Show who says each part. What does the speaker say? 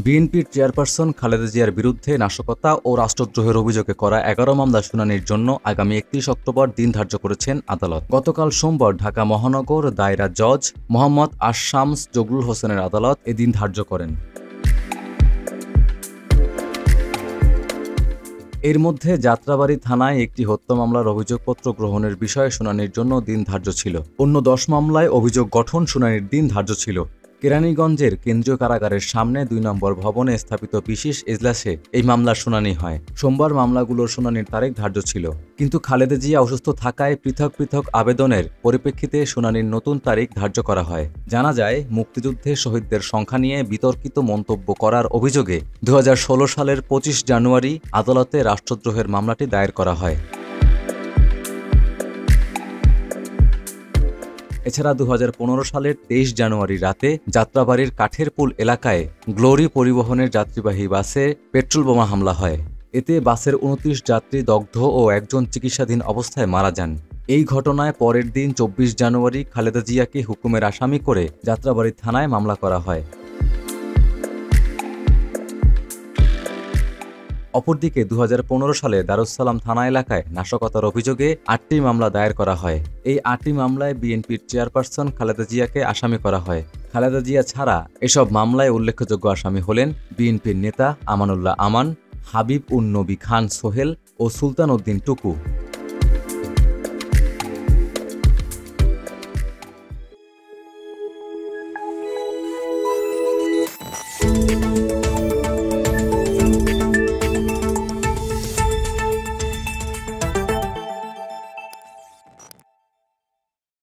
Speaker 1: বিএনপির চেয়ারপারসন খালেদা জিয়ার বিরুদ্ধে নাশকতা ও রাষ্ট্রদ্রোহের অভিযোগে করা ১১ মামলা শুনানির জন্য আগামী ৩১ অক্টোবর দিন ধার্য করেছেন আদালত। গতকাল সোমবার ঢাকা মহানগর দায়রা জজ মোহাম্মদ আশ-শামস জগলুল হোসেনের আদালত এ দিন ধার্য করেন। এর মধ্যে যাত্রাবাড়ী থানায় একটি হত্যা মামলার অভিযোগপত্র গ্রহণের বিষয়ে শুনানির জন্য দিন ধার্য ছিল। অন্য ১০ মামলায় অভিযোগ গঠন শুনানির দিন ধার্য ছিল। কেরানীগঞ্জের কেন্দ্রীয় কারাগারের সামনে ২ নম্বর ভবনে স্থাপিত বিশেষ এজলাসে এই মামলার শুনানি হয়। সোমবার মামলাগুলোর শুনানির তারিখ ধার্য ছিল, কিন্তু খালেদা জিয়া অসুস্থ থাকায় পৃথক পৃথক আবেদনের পরিপ্রেক্ষিতে শুনানির নতুন তারিখ ধার্য করা হয়। জানা যায়, মুক্তিযুদ্ধে শহীদদের সংখ্যা নিয়ে বিতর্কিত মন্তব্য করার অভিযোগে ২০১৬ সালের ২৫ জানুয়ারি আদালতে রাষ্ট্রদ্রোহের মামলাটি দায়ের করা হয়। এছাড়া ২০১৫ সালের ২৩ জানুয়ারি রাতে যাত্রাবাড়ীর কাঠের পুল এলাকায় গ্লোরি পরিবহনের যাত্রীবাহী বাসে পেট্রোল বোমা হামলা হয়। এতে বাসের ২৯ যাত্রী দগ্ধ ও একজন চিকিৎসাধীন অবস্থায় মারা যান। এই ঘটনায় পরের দিন ২৪ জানুয়ারি খালেদা জিয়াকে হুকুমের আসামি করে যাত্রাবাড়ী থানায় মামলা করা হয়। অপরদিকে ২০১৫ সালে দারুস-সালাম থানা এলাকায় নাশকতার অভিযোগে ৮টি মামলা দায়ের করা হয়। এই ৮টি মামলায় বিএনপির চেয়ারপারসন খালেদা জিয়াকে আসামি করা হয়। খালেদা জিয়া ছাড়া এসব মামলায় উল্লেখযোগ্য আসামি হলেন বিএনপির নেতা আমানুল্লাহ আমান, হাবিব-উন-নবী খান সোহেল ও সুলতান উদ্দিন টুকু।